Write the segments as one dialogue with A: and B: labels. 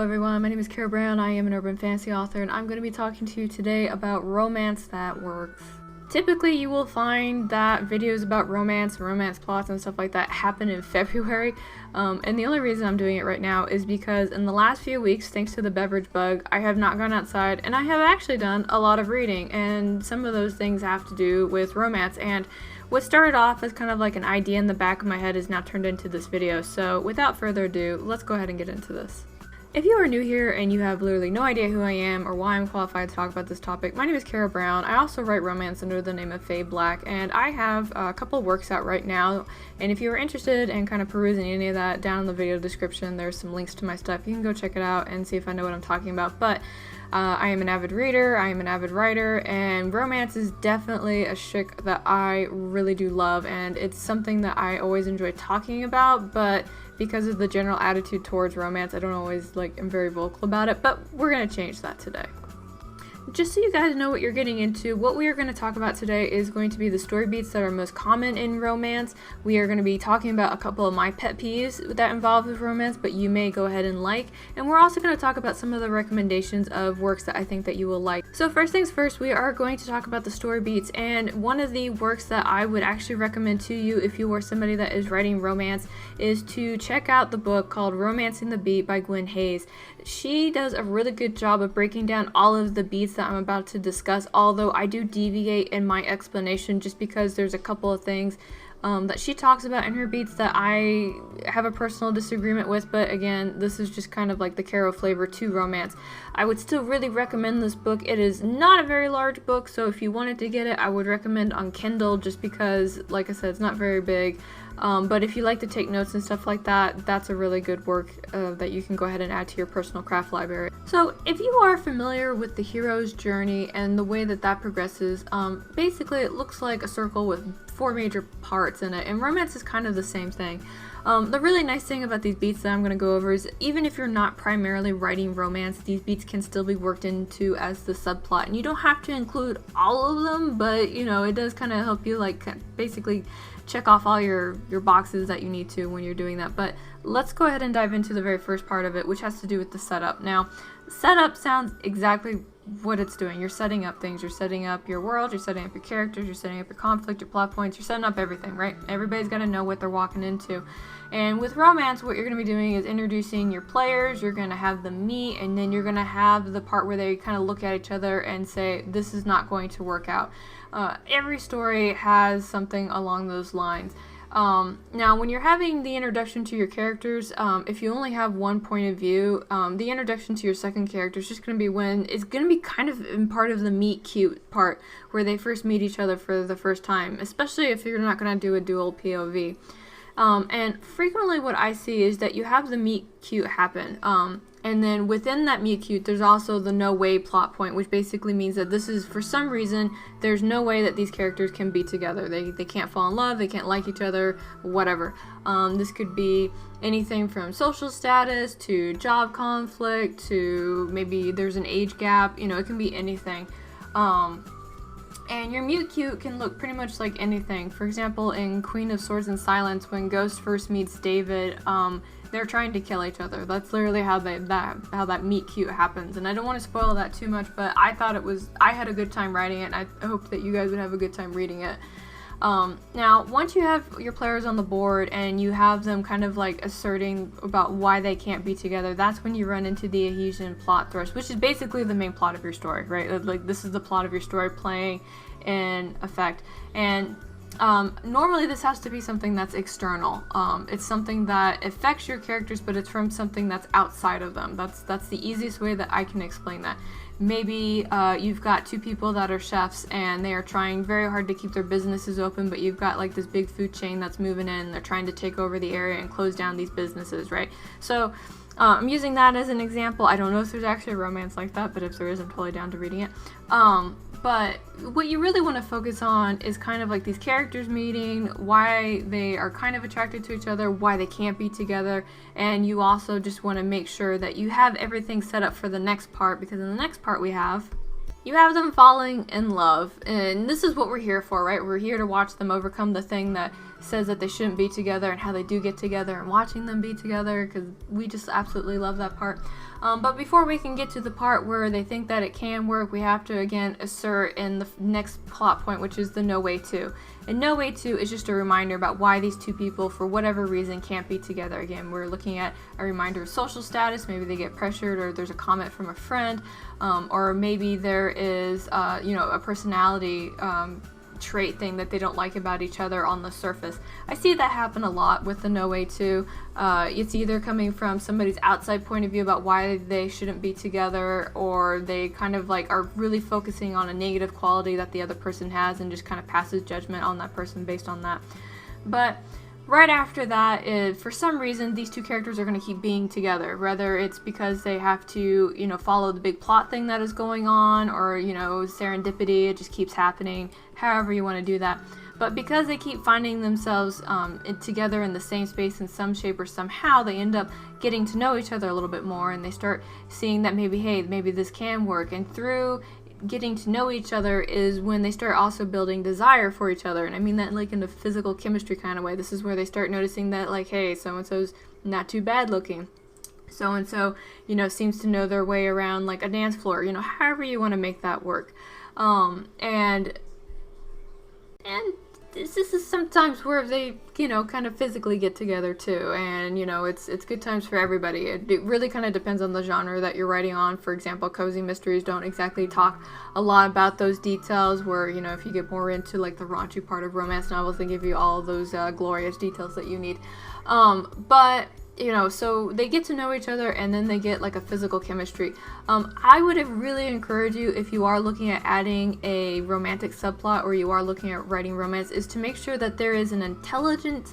A: Hello everyone, my name is Kara Brown. I am an urban fantasy author and I'm going to be talking to you today about romance that works. Typically you will find that videos about romance plots and stuff like that happen in February, and the only reason I'm doing it right now is because in the last few weeks, thanks to the beverage bug, I have not gone outside and I have actually done a lot of reading, and some of those things have to do with romance, and what started off as kind of like an idea in the back of my head is now turned into this video. So without further ado, let's go ahead and get into this. If you are new here and you have literally no idea who I am or why I'm qualified to talk about this topic, my name is Kara Brown. I also write romance under the name of Faye Black, and I have a couple works out right now, and if you are interested in kind of perusing any of that, down in the video description there's some links to my stuff. You can go check it out and see if I know what I'm talking about. But I am an avid reader, I am an avid writer, and romance is definitely a shtick that I really do love, and it's something that I always enjoy talking about, but because of the general attitude towards romance, I don't always am very vocal about it, but we're going to change that today. Just so you guys know what you're getting into, what we are going to talk about today is going to be the story beats that are most common in romance. We are going to be talking about a couple of my pet peeves that involve with romance, but you may go ahead and like, and we're also going to talk about some of the recommendations of works that I think that you will like. So first things first, we are going to talk about the story beats, and one of the works that I would actually recommend to you if you are somebody that is writing romance is to check out the book called Romancing the Beat by Gwen Hayes. She does a really good job of breaking down all of the beats that I'm about to discuss, although I do deviate in my explanation just because there's a couple of things that she talks about in her beats that I have a personal disagreement with, but again, this is just kind of like the Caro flavor to romance. I would still really recommend this book. It is not a very large book, so if you wanted to get it, I would recommend on Kindle just because, like I said, it's not very big. But if you like to take notes and stuff like that, that's a really good work that you can go ahead and add to your personal craft library. So if you are familiar with the hero's journey and the way that that progresses, basically it looks like a circle with 4 major parts in it, and romance is kind of the same thing. The really nice thing about these beats that I'm going to go over is even if you're not primarily writing romance, these beats can still be worked into as the subplot, and you don't have to include all of them, but you know, it does kind of help you basically check off all your boxes that you need to when you're doing that. But let's go ahead and dive into the very first part of it, which has to do with the setup. Now, setup sounds exactly what it's doing. You're setting up things. You're setting up your world, you're setting up your characters, you're setting up your conflict, your plot points, you're setting up everything, right? Everybody's got to know what they're walking into. And with romance, what you're going to be doing is introducing your players, you're going to have them meet, and then you're going to have the part where they kind of look at each other and say, this is not going to work out. Every story has something along those lines. Now, when you're having the introduction to your characters, if you only have one point of view, the introduction to your second character is just going to be when it's going to be kind of in part of the meet cute part where they first meet each other for the first time, especially if you're not going to do a dual POV. And frequently what I see is that you have the meet cute happen, and then within that meet cute, there's also the no way plot point, which basically means that this is, for some reason, there's no way that these characters can be together. They can't fall in love, they can't like each other, whatever. This could be anything from social status to job conflict to maybe there's an age gap, you know, it can be anything. And your mute cute can look pretty much like anything. For example, in Queen of Swords and Silence, when Ghost first meets David, they're trying to kill each other. That's literally how that meet cute happens. And I don't want to spoil that too much, but I had a good time writing it, and I hope that you guys would have a good time reading it. Now, once you have your players on the board and you have them kind of asserting about why they can't be together, that's when you run into the adhesion plot thrust, which is basically the main plot of your story, right? This is the plot of your story playing in effect. And normally this has to be something that's external. It's something that affects your characters, but it's from something that's outside of them. That's the easiest way that I can explain that. Maybe you've got 2 people that are chefs and they are trying very hard to keep their businesses open, but you've got this big food chain that's moving in and they're trying to take over the area and close down these businesses, right? So I'm using that as an example. I don't know if there's actually a romance like that, but if there is, I'm totally down to reading it. But what you really want to focus on is kind of these characters meeting, why they are kind of attracted to each other, why they can't be together, and you also just want to make sure that you have everything set up for the next part, because in the next part you have them falling in love, and this is what we're here for, right? We're here to watch them overcome the thing that says that they shouldn't be together and how they do get together, and watching them be together, because we just absolutely love that part. But before we can get to the part where they think that it can work, we have to again assert in the next plot point, which is the no way to. And no way to is just a reminder about why these two people, for whatever reason, can't be together. Again, we're looking at a reminder of social status. Maybe they get pressured, or there's a comment from a friend, or maybe there is a personality trait thing that they don't like about each other on the surface. I see that happen a lot with the no way to. It's either coming from somebody's outside point of view about why they shouldn't be together, or they kind of like are really focusing on a negative quality that the other person has and just kind of passes judgment on that person based on that. But right after that, for some reason, these two characters are going to keep being together, whether it's because they have to, follow the big plot thing that is going on, or, serendipity, it just keeps happening, however you want to do that. But because they keep finding themselves together in the same space in some shape or somehow, they end up getting to know each other a little bit more, and they start seeing that maybe this can work. And through getting to know each other is when they start also building desire for each other. And I mean that like in a physical chemistry kind of way. This is where they start noticing that, like, hey, so-and-so's not too bad looking. So-and-so, seems to know their way around like a dance floor, however you want to make that work. And this is sometimes where they, kind of physically get together too, and it's good times for everybody. It really kind of depends on the genre that you're writing on. For example, cozy mysteries don't exactly talk a lot about those details, where if you get more into like the raunchy part of romance novels, they give you all those glorious details that you need. But so they get to know each other, and then they get like a physical chemistry. I would really encourage you, if you are looking at adding a romantic subplot, or you are looking at writing romance, is to make sure that there is an intelligent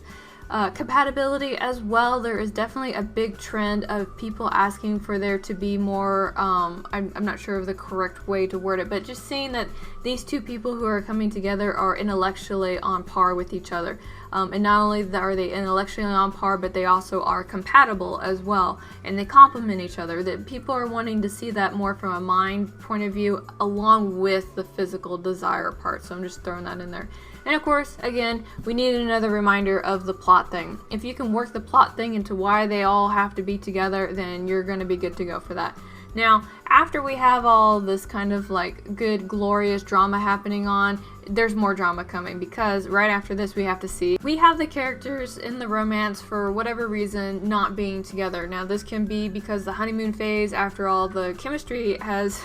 A: compatibility as well. There is definitely a big trend of people asking for there to be more, I'm not sure of the correct way to word it, but just seeing that these two people who are coming together are intellectually on par with each other. And not only are they intellectually on par, but they also are compatible as well, and they complement each other. That people are wanting to see that more from a mind point of view, along with the physical desire part. So I'm just throwing that in there. And of course, again, we need another reminder of the plot thing. If you can work the plot thing into why they all have to be together, then you're going to be good to go for that. Now, after we have all this kind of like good, glorious drama happening on, there's more drama coming, because right after this we have the characters in the romance for whatever reason not being together. Now, this can be because the honeymoon phase, after all the chemistry has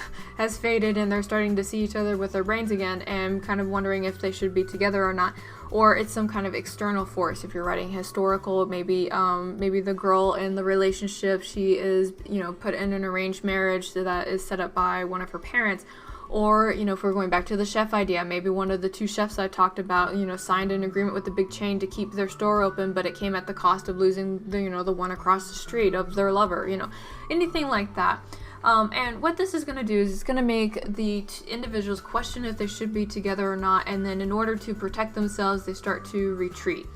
A: faded, and they're starting to see each other with their brains again and kind of wondering if they should be together or not. Or it's some kind of external force. If you're writing historical, maybe the girl in the relationship, she is put in an arranged marriage that is set up by one of her parents. Or, if we're going back to the chef idea, maybe one of the two chefs I talked about, signed an agreement with the big chain to keep their store open, but it came at the cost of losing the one across the street of their lover, anything like that. And what this is going to do is it's going to make the individuals question if they should be together or not, and then in order to protect themselves, they start to retreat.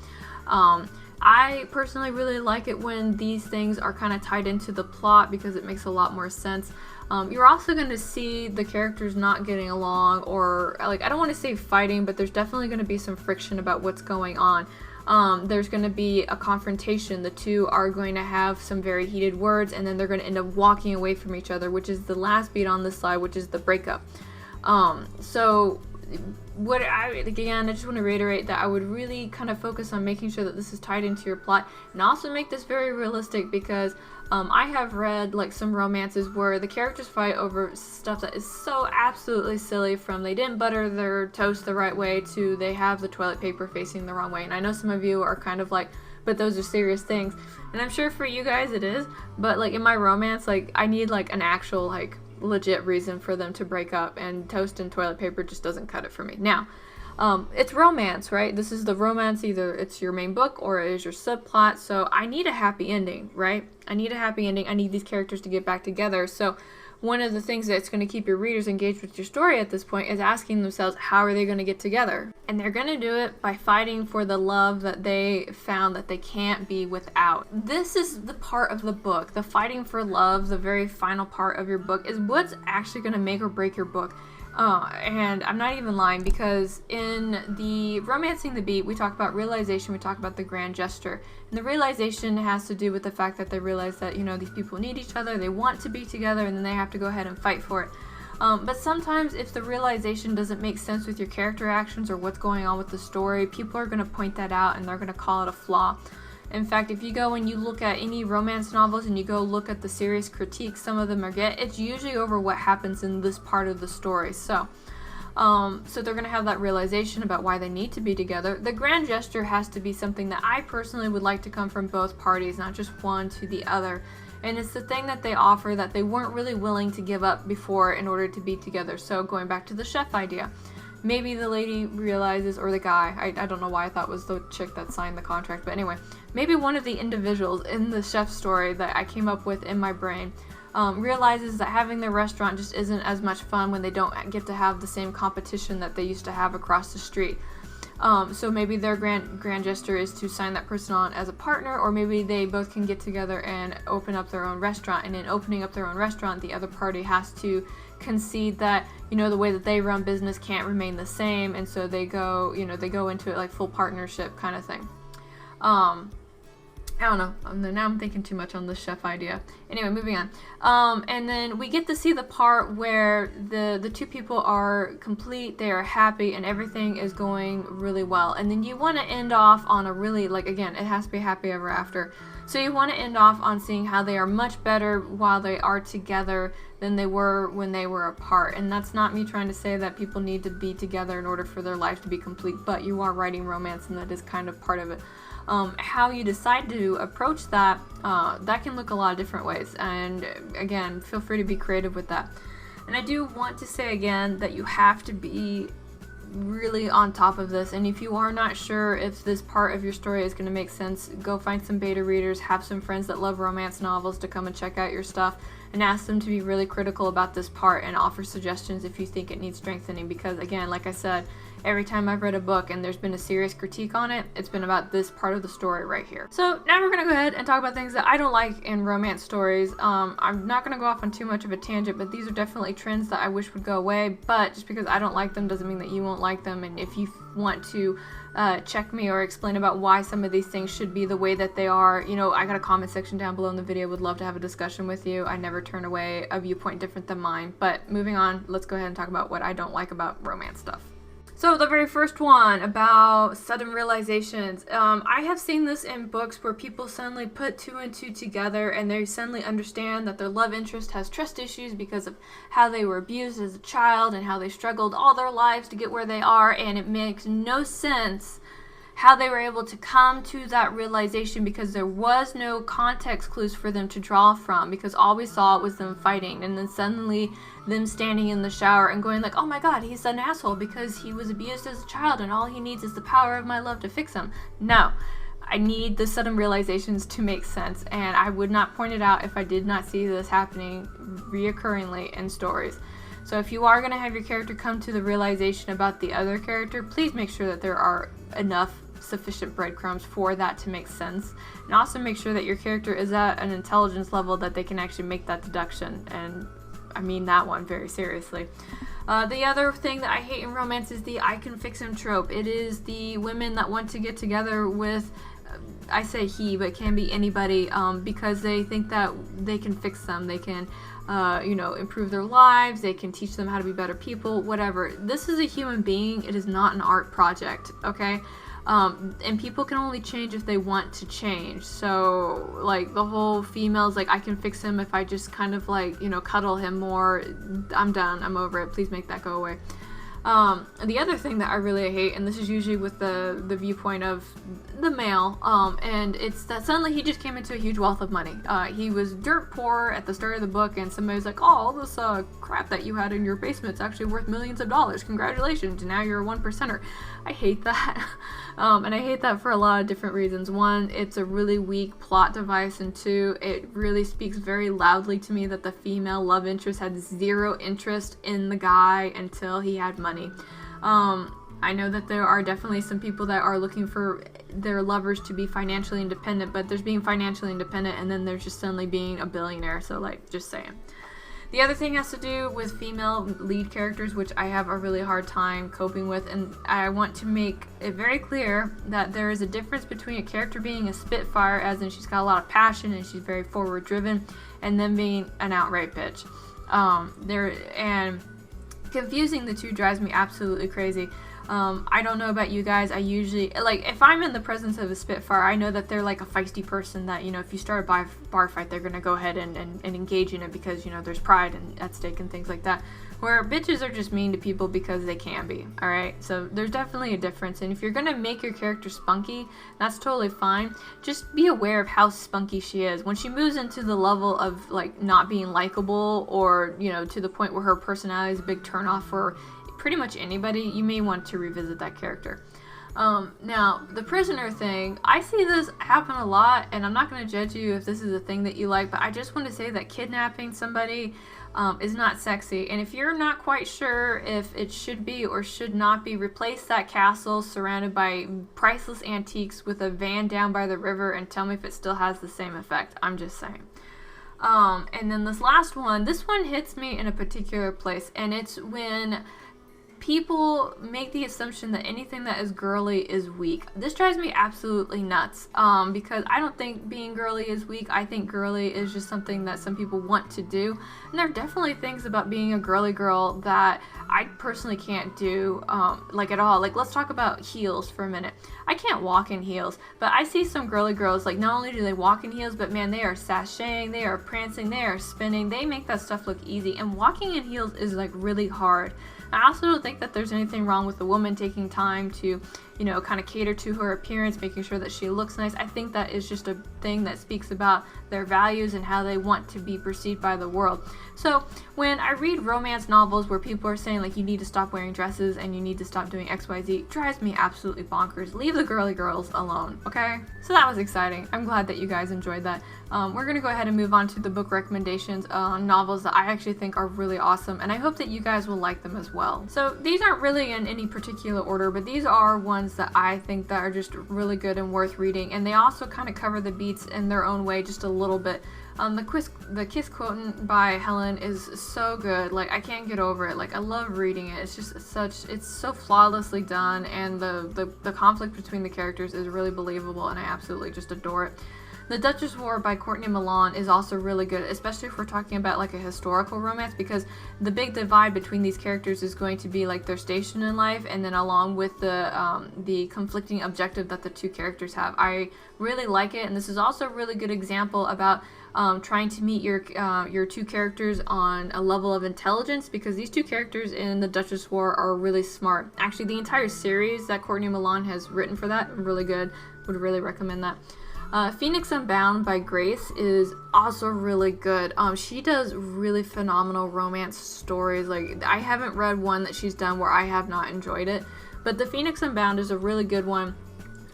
A: I personally really like it when these things are kind of tied into the plot, because it makes a lot more sense. You're also going to see the characters not getting along, or like, I don't want to say fighting, but there's definitely going to be some friction about what's going on. There's going to be a confrontation. The two are going to have some very heated words, and then they're going to end up walking away from each other, which is the last beat on this slide, which is the breakup. So I just want to reiterate that I would really kind of focus on making sure that this is tied into your plot, and also make this very realistic, because I have read like some romances where the characters fight over stuff that is so absolutely silly, from they didn't butter their toast the right way to they have the toilet paper facing the wrong way. And I know some of you are kind of like, but those are serious things, and I'm sure for you guys it is, but like in my romance, like I need like an actual like legit reason for them to break up, and toast and toilet paper just doesn't cut it for me. Now, it's romance, right? This is the romance, either it's your main book or it is your subplot, so I need a happy ending, right? I need a happy ending. I need these characters to get back together. So one of the things that's going to keep your readers engaged with your story at this point is asking themselves, how are they going to get together? And they're going to do it by fighting for the love that they found that they can't be without. This is the part of the book, the fighting for love, the very final part of your book, is what's actually going to make or break your book. And I'm not even lying, because in the Romancing the Beat, we talk about realization, we talk about the grand gesture. And the realization has to do with the fact that they realize that, you know, these people need each other, they want to be together, and then they have to go ahead and fight for it. But sometimes if the realization doesn't make sense with your character actions or what's going on with the story, people are going to point that out and they're going to call it a flaw. In fact, if you go and you look at any romance novels and you go look at the serious critiques some of them get, it's usually over what happens in this part of the story. So they're going to have that realization about why they need to be together. The grand gesture has to be something that I personally would like to come from both parties, not just one to the other. And it's the thing that they offer that they weren't really willing to give up before in order to be together. So going back to the chef idea. Maybe the lady realizes, or the guy, I don't know why I thought it was the chick that signed the contract, but anyway, maybe one of the individuals in the chef story that I came up with in my brain realizes that having their restaurant just isn't as much fun when they don't get to have the same competition that they used to have across the street. So maybe their grand gesture is to sign that person on as a partner, or maybe they both can get together and open up their own restaurant, and in opening up their own restaurant, the other party has to concede that, you know, the way that they run business can't remain the same, and so they go into it like full partnership kind of thing. I don't know. Now I'm thinking too much on the chef idea. Anyway, moving on. And then we get to see the part where the two people are complete, they are happy, and everything is going really well. And then you want to end off on a really, like, again, it has to be happy ever after. So you want to end off on seeing how they are much better while they are together than they were when they were apart. And that's not me trying to say that people need to be together in order for their life to be complete, but you are writing romance, and that is kind of part of it. How you decide to approach that, that can look a lot of different ways, and again, feel free to be creative with that. And I do want to say again that you have to be really on top of this, and if you are not sure if this part of your story is going to make sense, go find some beta readers, have some friends that love romance novels to come and check out your stuff, and ask them to be really critical about this part and offer suggestions if you think it needs strengthening, because again, like I said, every time I've read a book and there's been a serious critique on it, it's been about this part of the story right here. So now we're going to go ahead and talk about things that I don't like in romance stories. I'm not going to go off on too much of a tangent, but these are definitely trends that I wish would go away, but just because I don't like them doesn't mean that you won't like them. And if you want to check me or explain about why some of these things should be the way that they are, you know, I got a comment section down below in the video. Would love to have a discussion with you. I never turn away a viewpoint different than mine. But moving on, let's go ahead and talk about what I don't like about romance stuff. So the very first one, about sudden realizations. I have seen this in books where people suddenly put two and two together, and they suddenly understand that their love interest has trust issues because of how they were abused as a child and how they struggled all their lives to get where they are, and it makes no sense how they were able to come to that realization, because there was no context clues for them to draw from, because all we saw was them fighting, and then suddenly them standing in the shower and going like, oh my god, he's an asshole because he was abused as a child and all he needs is the power of my love to fix him. No, I need the sudden realizations to make sense, and I would not point it out if I did not see this happening reoccurringly in stories. So if you are going to have your character come to the realization about the other character, please make sure that there are enough sufficient breadcrumbs for that to make sense, and also make sure that your character is at an intelligence level that they can actually make that deduction, and I mean that one very seriously. The other thing that I hate in romance is the I can fix him trope. It is the women that want to get together with, I say he, but it can be anybody, because they think that they can fix them, they can improve their lives, they can teach them how to be better people, whatever. This is a human being, it is not an art project, okay? And people can only change if they want to change. So, like, the whole females, like, I can fix him if I just kind of, like, cuddle him more. I'm done. I'm over it. Please make that go away. The other thing that I really hate, and this is usually with the viewpoint of the male, and it's that suddenly he just came into a huge wealth of money. He was dirt poor at the start of the book, and somebody's like, oh, all this crap that you had in your basement's actually worth millions of dollars. Congratulations, and now you're a 1%er. I hate that. And I hate that for a lot of different reasons. One, it's a really weak plot device, and two, it really speaks very loudly to me that the female love interest had zero interest in the guy until he had money. I know that there are definitely some people that are looking for their lovers to be financially independent, but there's being financially independent and then there's just suddenly being a billionaire, so, like, just saying. The other thing has to do with female lead characters, which I have a really hard time coping with, and I want to make it very clear that there is a difference between a character being a spitfire, as in she's got a lot of passion and she's very forward driven, and then being an outright bitch. And confusing the two drives me absolutely crazy. I don't know about you guys. I usually, like, if I'm in the presence of a spitfire, I know that they're like a feisty person that, you know, if you start a bar fight, they're gonna go ahead and engage in it because, you know, there's pride at stake and things like that. Where bitches are just mean to people because they can be, alright? So there's definitely a difference, and if you're gonna make your character spunky, that's totally fine. Just be aware of how spunky she is. When she moves into the level of, like, not being likable, or, you know, to the point where her personality is a big turnoff for pretty much anybody, you may want to revisit that character. Now, the prisoner thing, I see this happen a lot, and I'm not going to judge you if this is a thing that you like, but I just want to say that kidnapping somebody is not sexy, and if you're not quite sure if it should be or should not be, replace that castle surrounded by priceless antiques with a van down by the river and tell me if it still has the same effect. I'm just saying. And then this last one, this one hits me in a particular place, and it's when people make the assumption that anything that is girly is weak. This drives me absolutely nuts, because I don't think being girly is weak. I think girly is just something that some people want to do, and there are definitely things about being a girly girl that I personally can't do, like, at all. Like, let's talk about heels for a minute. I can't walk in heels, but I see some girly girls, like, not only do they walk in heels, but man, they are sashaying, they are prancing, they are spinning, they make that stuff look easy, and walking in heels is, like, really hard. I also don't think that there's anything wrong with a woman taking time to, you know, kind of cater to her appearance, making sure that she looks nice. I think that is just a thing that speaks about their values and how they want to be perceived by the world. So when I read romance novels where people are saying, like, you need to stop wearing dresses and you need to stop doing XYZ, it drives me absolutely bonkers. Leave the girly girls alone, okay? So that was exciting. I'm glad that you guys enjoyed that. We're going to go ahead and move on to the book recommendations on novels that I actually think are really awesome, and I hope that you guys will like them as well. So these aren't really in any particular order, but these are ones that I think that are just really good and worth reading, and they also kind of cover the beats in their own way just a little bit. The Kiss Quotient by Helen is so good. Like, I can't get over it. Like, I love reading it. It's just it's so flawlessly done, and the conflict between the characters is really believable, and I absolutely just adore it. The Duchess War by Courtney Milan is also really good, especially if we're talking about, like, a historical romance, because the big divide between these characters is going to be, like, their station in life, and then along with the conflicting objective that the two characters have. I really like it, and this is also a really good example about trying to meet your two characters on a level of intelligence, because these two characters in the Duchess War are really smart. Actually, the entire series that Courtney Milan has written for that, really good. Would really recommend that. Phoenix Unbound by Grace is also really good. She does really phenomenal romance stories. Like, I haven't read one that she's done where I have not enjoyed it, but the Phoenix Unbound is a really good one,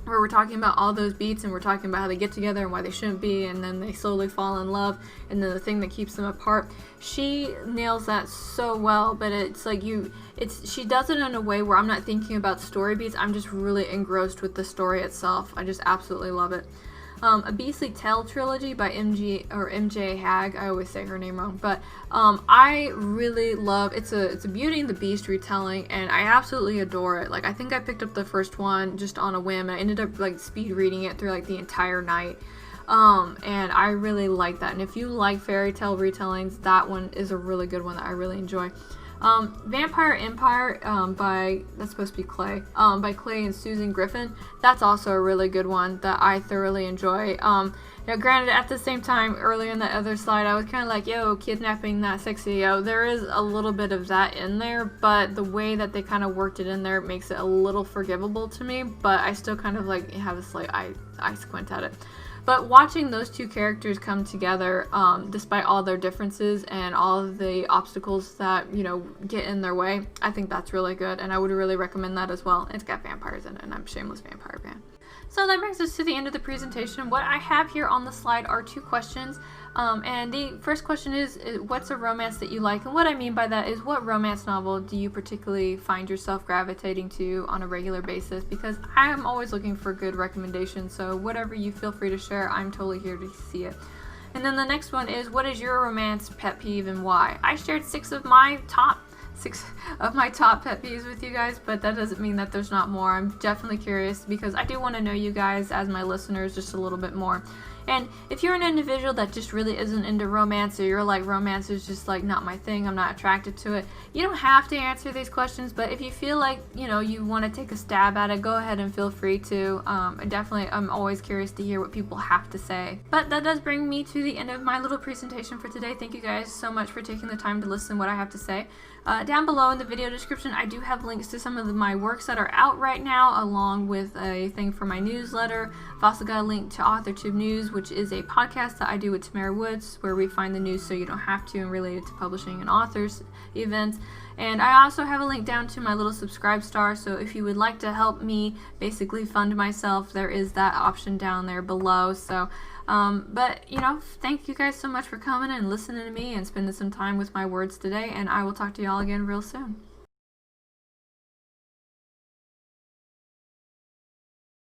A: where we're talking about all those beats, and we're talking about how they get together and why they shouldn't be, and then they slowly fall in love, and then the thing that keeps them apart. She nails that so well, but it's like she does it in a way where I'm not thinking about story beats. I'm just really engrossed with the story itself. I just absolutely love it. A Beastly Tale trilogy by MJ Hagg. I always say her name wrong, but I really love. It's a Beauty and the Beast retelling, and I absolutely adore it. Like, I think I picked up the first one just on a whim, and I ended up, like, speed reading it through, like, the entire night. And I really like that. And if you like fairy tale retellings, that one is a really good one that I really enjoy. Vampire Empire that's supposed to be Clay, by Clay and Susan Griffin. That's also a really good one that I thoroughly enjoy. Now, granted, at the same time, earlier in the other slide, I was kind of like, yo, kidnapping that sexy, yo. There is a little bit of that in there, but the way that they kind of worked it in there makes it a little forgivable to me, but I still kind of, like, have a slight eye squint at it. But watching those two characters come together, despite all their differences and all of the obstacles that, you know, get in their way, I think that's really good, and I would really recommend that as well. It's got vampires in it, and I'm a shameless vampire fan. So that brings us to the end of the presentation. What I have here on the slide are two questions. And the first question is, what's a romance that you like? And what I mean by that is, what romance novel do you particularly find yourself gravitating to on a regular basis? Because I am always looking for good recommendations, so whatever you feel free to share, I'm totally here to see it. And then the next one is, what is your romance pet peeve and why? I shared six of my top pet peeves with you guys, but that doesn't mean that there's not more. I'm definitely curious because I do want to know you guys as my listeners just a little bit more. And if you're an individual that just really isn't into romance, or you're like, romance is just like not my thing, I'm not attracted to it, you don't have to answer these questions, but if you feel like, you know, you want to take a stab at it, go ahead and feel free to. I'm always curious to hear what people have to say. But that does bring me to the end of my little presentation for today. Thank you guys so much for taking the time to listen to what I have to say. Down below in the video description, I do have links to some of my works that are out right now, along with a thing for my newsletter. I've also got a link to AuthorTube News, which is a podcast that I do with Tamara Woods, where we find the news so you don't have to, and related to publishing and authors events. And I also have a link down to my little subscribe star, so if you would like to help me basically fund myself, there is that option down there below. So but you know, thank you guys so much for coming and listening to me and spending some time with my words today, and I will talk to y'all again real soon.